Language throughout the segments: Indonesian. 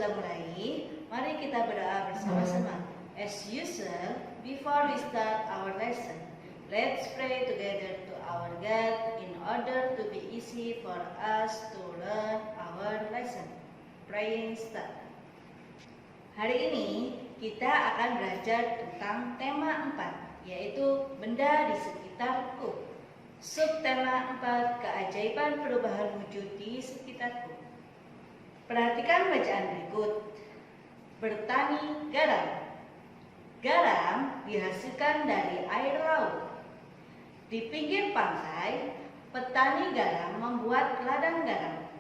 sudah mulai, mari kita berdoa bersama-sama. As usual, before we start our lesson, let's pray together to our God in order to be easy for us to learn our lesson. Praying start. Hari ini kita akan belajar tentang tema 4, yaitu benda di sekitarku. Subtema 4, keajaiban perubahan wujud di sekitarku. Perhatikan bacaan berikut. Bertani garam. Garam dihasilkan dari air laut. Di pinggir pantai, petani garam membuat ladang garam.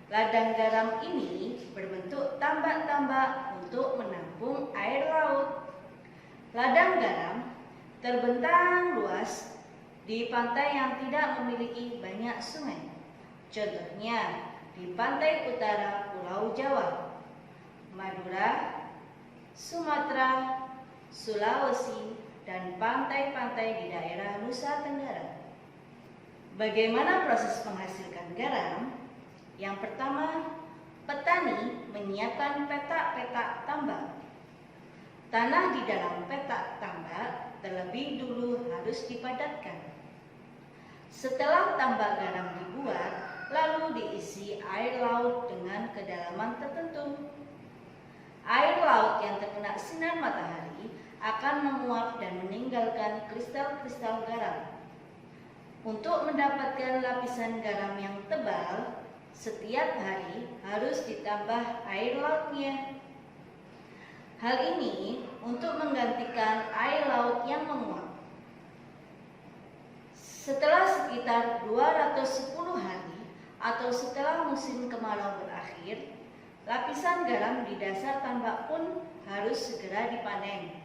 Ladang garam ini berbentuk tambak-tambak untuk menampung air laut. Ladang garam terbentang luas di pantai yang tidak memiliki banyak sungai. Contohnya di pantai utara Pulau Jawa, Madura, Sumatera, Sulawesi, dan pantai-pantai di daerah Nusa Tenggara. Bagaimana proses menghasilkan garam? Yang pertama, petani menyiapkan petak-petak tambak. Tanah di dalam petak tambak terlebih dulu harus dipadatkan. Setelah tambak garam dibuat, lalu diisi air laut dengan kedalaman tertentu. Air laut yang terkena sinar matahari akan menguap dan meninggalkan kristal-kristal garam. Untuk mendapatkan lapisan garam yang tebal, setiap hari harus ditambah air lautnya. Hal ini untuk menggantikan air laut yang menguap. Setelah sekitar 210 hari atau setelah musim kemarau berakhir, lapisan garam di dasar tambak pun harus segera dipanen.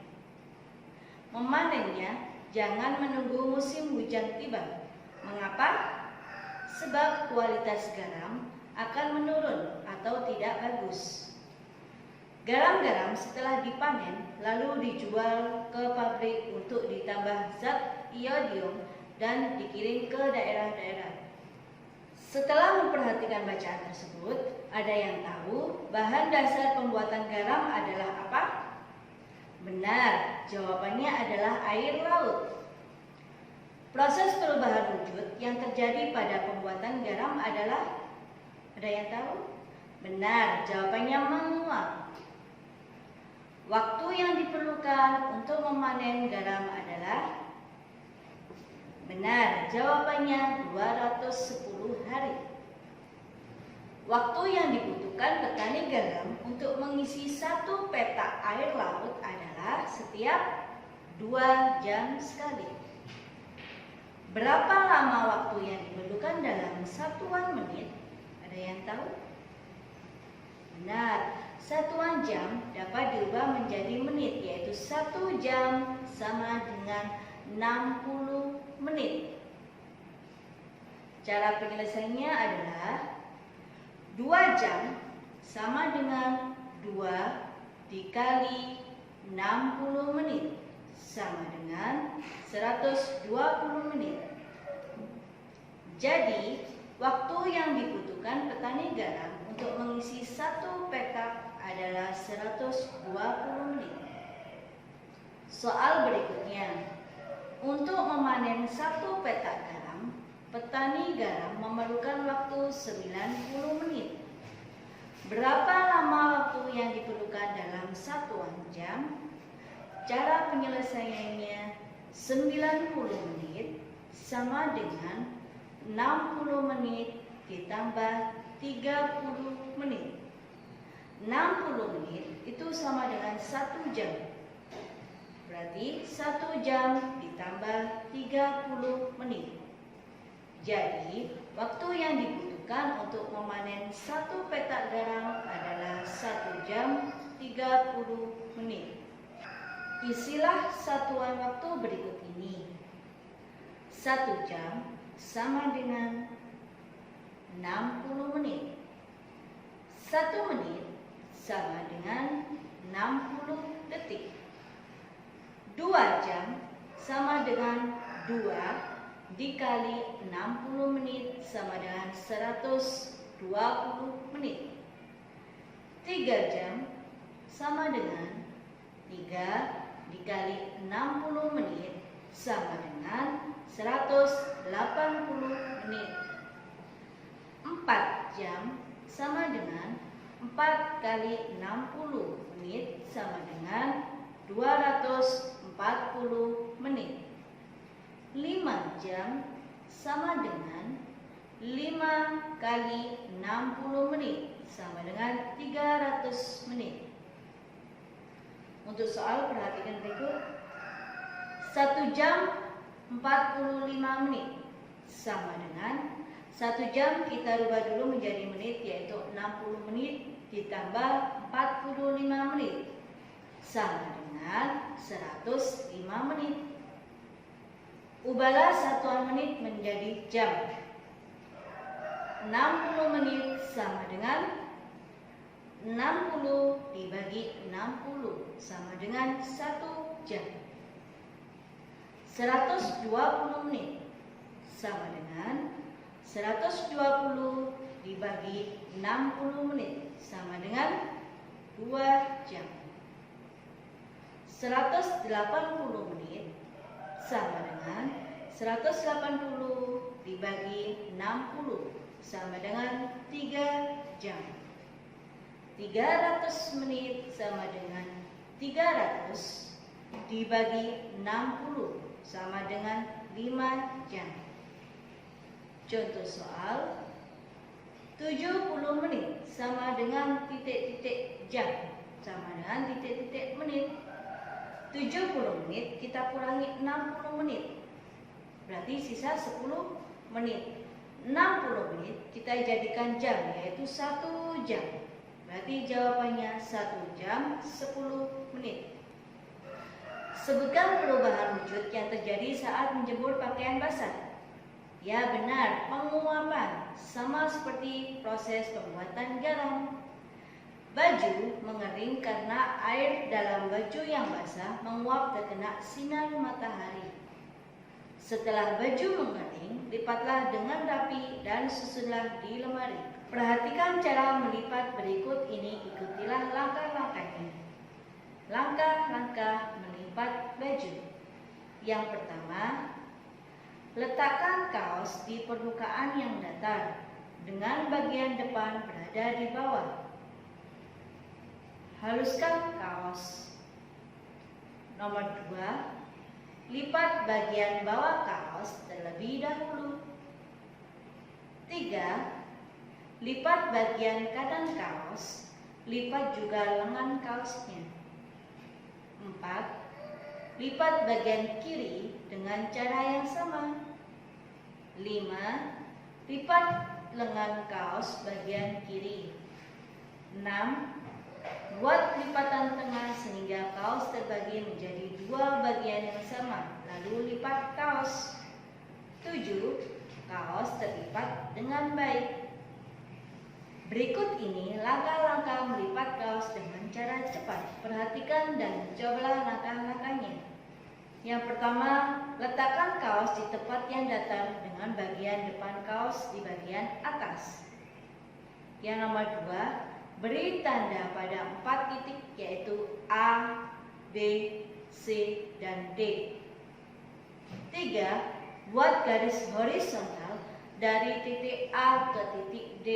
Memanennya jangan menunggu musim hujan tiba. Mengapa? Sebab kualitas garam akan menurun atau tidak bagus. Garam-garam setelah dipanen lalu dijual ke pabrik untuk ditambah zat iodium dan dikirim ke daerah-daerah. Setelah memperhatikan bacaan tersebut, ada yang tahu bahan dasar pembuatan garam adalah apa? Benar, jawabannya adalah air laut. Proses perubahan wujud yang terjadi pada pembuatan garam adalah, ada yang tahu? Benar, jawabannya menguap. Waktu yang diperlukan untuk memanen garam adalah, benar, jawabannya 210 hari. Waktu yang dibutuhkan petani garam untuk mengisi satu petak air laut adalah setiap 2 jam sekali. Berapa lama waktu yang diperlukan dalam satuan menit? Ada yang tahu? Benar, satuan jam dapat diubah menjadi menit, yaitu 1 jam sama dengan 60 menit. Cara penyelesaiannya adalah 2 jam sama dengan 2 dikali 60 menit sama dengan 120 menit. Jadi, waktu yang dibutuhkan petani garam untuk mengisi satu petak adalah 120 menit. Soal berikutnya. Untuk memanen satu petak garam, petani garam memerlukan waktu 90 menit. Berapa lama waktu yang diperlukan dalam satuan jam? Cara penyelesaiannya 90 menit sama dengan 60 menit ditambah 30 menit. 60 menit itu sama dengan 1 jam. Berarti 1 jam ditambah 30 menit. Jadi, waktu yang dibutuhkan untuk memanen satu petak garam adalah 1 jam 30 menit. Isilah satuan waktu berikut ini. 1 jam sama dengan 60 menit. 1 menit sama dengan 60 detik. 2 jam sama dengan 2 dikali 60 menit sama dengan 120 menit. 3 jam sama dengan 3 dikali 60 menit sama dengan 180 menit. 4 jam sama dengan 4 kali 60 menit sama dengan 240 menit. 5 jam sama dengan 5 kali 60 menit sama dengan 300 menit. Untuk soal perhatikan berikut. 1 jam 45 menit sama dengan 1 jam kita rubah dulu menjadi menit, yaitu 60 menit ditambah 45 menit sama dengan 105 menit. Ubahlah satuan menit menjadi jam. 60 menit sama dengan 60 dibagi 60 sama dengan 1 jam. 120 menit sama dengan 120 dibagi 60 menit sama dengan 2 jam. 180 menit sama dengan 180 dibagi 60 sama dengan 3 jam. 300 menit sama dengan 300 dibagi 60 sama dengan 5 jam. Contoh soal, 70 menit sama dengan titik-titik jam sama dengan titik-titik menit. 70 menit kita kurangi 60 menit, berarti sisa 10 menit. 60 menit kita jadikan jam, yaitu 1 jam. Berarti jawabannya 1 jam 10 menit. Sebutkan perubahan wujud yang terjadi saat menjemur pakaian basah. Ya benar, penguapan, sama seperti proses pembuatan garam. Baju mengering karena air dalam baju yang basah menguap terkena sinar matahari. Setelah baju mengering, lipatlah dengan rapi dan susunlah di lemari. Perhatikan cara melipat berikut ini, ikutilah langkah-langkahnya. Langkah-langkah melipat baju. Yang pertama, letakkan kaos di permukaan yang datar dengan bagian depan berada di bawah. Haluskan kaos. Nomor 2, lipat bagian bawah kaos terlebih dahulu. 3, lipat bagian kanan kaos, lipat juga lengan kaosnya. 4, lipat bagian kiri dengan cara yang sama. 5, lipat lengan kaos bagian kiri. 6, buat lipatan tengah sehingga kaos terbagi menjadi 2 bagian yang sama, lalu lipat kaos. 7, kaos terlipat dengan baik. Berikut ini langkah-langkah melipat kaos dengan cara cepat. Perhatikan dan cobalah langkah-langkahnya. Yang pertama, letakkan kaos di tempat yang datar dengan bagian depan kaos di bagian atas. Yang nomor 2, beri tanda pada 4 titik, yaitu A, B, C, dan D. 3, buat garis horizontal dari titik A ke titik D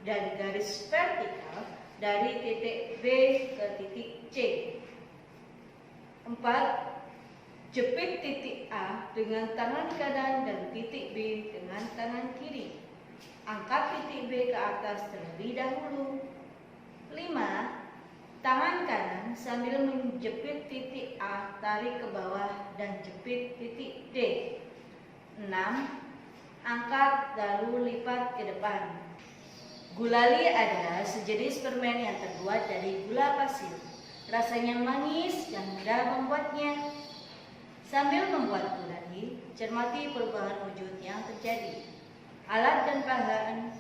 dan garis vertikal dari titik B ke titik C. 4, jepit titik A dengan tangan kanan dan titik B dengan tangan kiri. Angkat titik B ke atas terlebih dahulu. 5, tangan kanan sambil menjepit titik A, tarik ke bawah dan jepit titik D. 6, angkat lalu lipat ke depan. Gulali adalah sejenis permen yang terbuat dari gula pasir. Rasanya manis dan mudah membuatnya. Sambil membuat gulali, cermati perubahan wujud yang terjadi. Alat dan bahan.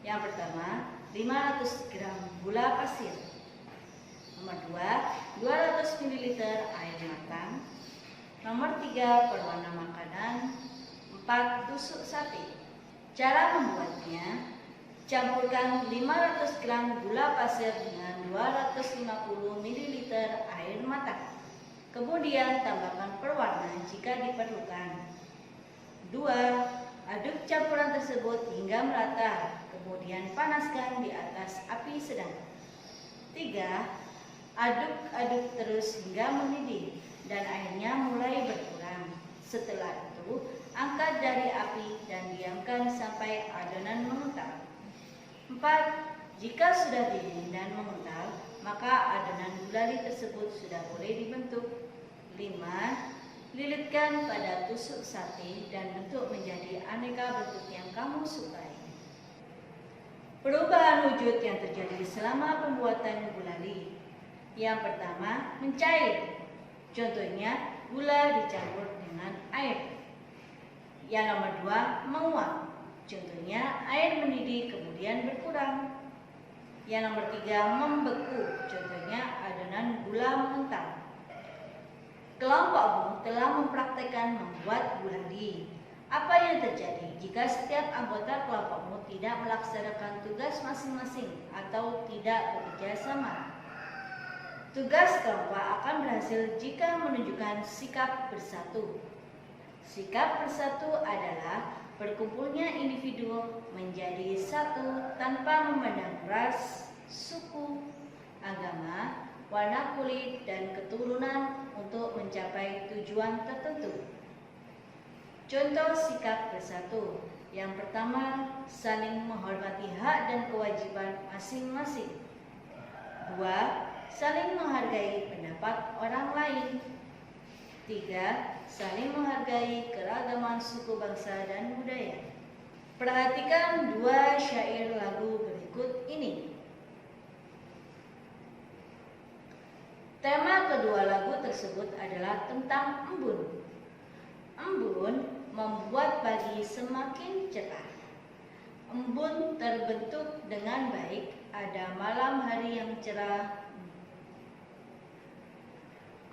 Yang pertama, 500 gram gula pasir. Nomor 2, 200 ml air matang. Nomor 3, pewarna makanan. 4, tusuk sate. Cara membuatnya: Campurkan 500 gram gula pasir dengan 250 ml air matang. Kemudian tambahkan pewarna jika diperlukan. 2. Aduk campuran tersebut hingga merata, kemudian panaskan di atas api sedang. 3. Aduk-aduk terus hingga mendidih dan airnya mulai berkurang. Setelah itu, angkat dari api dan diamkan sampai adonan mengental. 4. Jika sudah dingin dan mengental, maka adonan gulali tersebut sudah boleh dibentuk. 5. Lilitkan pada tusuk sate dan bentuk menjadi aneka bentuk yang kamu sukai. Perubahan wujud yang terjadi selama pembuatan gulali. Yang pertama, mencair. Contohnya, gula dicampur dengan air. Yang nomor 2, menguap. Contohnya, air mendidih kemudian berkurang. Yang nomor 3, membeku. Contohnya, adonan gula mengental. Kelompokmu telah mempraktekkan membuat gulali. Apa yang terjadi jika setiap anggota kelompokmu tidak melaksanakan tugas masing-masing atau tidak bekerja sama? Tugas kelompok akan berhasil jika menunjukkan sikap bersatu. Sikap bersatu adalah berkumpulnya individu menjadi satu tanpa memandang ras, suku, agama, warna kulit, dan keturunan untuk mencapai tujuan tertentu. Contoh sikap bersatu. Yang pertama, saling menghormati hak dan kewajiban masing-masing. 2. Saling menghargai pendapat orang lain. 3. Saling menghargai keragaman suku, bangsa, dan budaya. Perhatikan 2 syair lagu berikut ini. Tema kedua lagu tersebut adalah tentang embun. Embun membuat pagi semakin cerah. Embun terbentuk dengan baik ada malam hari yang cerah.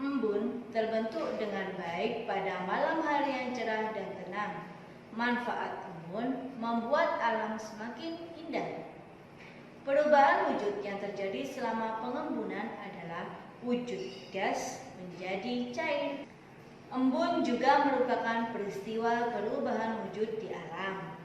Embun terbentuk dengan baik pada malam hari yang cerah dan tenang. Manfaat embun membuat alam semakin indah. Perubahan wujud yang terjadi selama pengembunan adalah wujud gas menjadi cair. Embun juga merupakan peristiwa perubahan wujud di alam.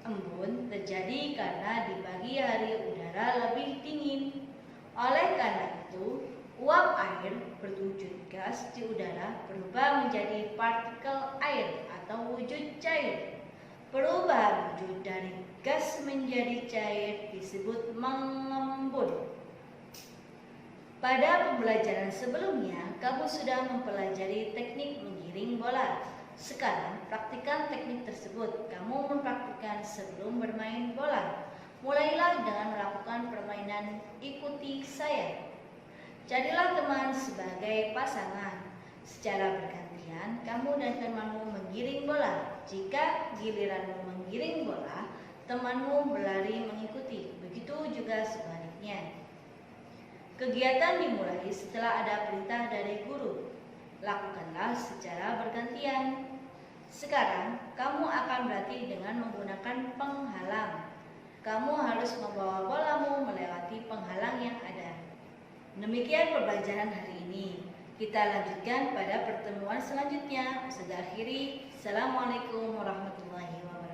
Embun terjadi karena di pagi hari udara lebih dingin. Oleh karena itu, uap air berwujud gas di udara berubah menjadi partikel air atau wujud cair. Perubahan wujud dari gas menjadi cair disebut mengembun. Pada pembelajaran sebelumnya, kamu sudah mempelajari teknik menggiring bola. Sekarang, praktikkan teknik tersebut. Kamu mempraktikkan sebelum bermain bola. Mulailah dengan melakukan permainan ikuti saya. Carilah teman sebagai pasangan. Secara bergantian, kamu dan temanmu menggiring bola. Jika giliranmu menggiring bola, temanmu berlari mengikuti. Begitu juga sebaliknya. Kegiatan dimulai setelah ada perintah dari guru. Lakukanlah secara bergantian. Sekarang, kamu akan berlatih dengan menggunakan penghalang. Kamu harus membawa bolamu melewati penghalang yang ada. Demikian pembelajaran hari ini. Kita lanjutkan pada pertemuan selanjutnya. Saya akhiri. Assalamualaikum warahmatullahi wabarakatuh.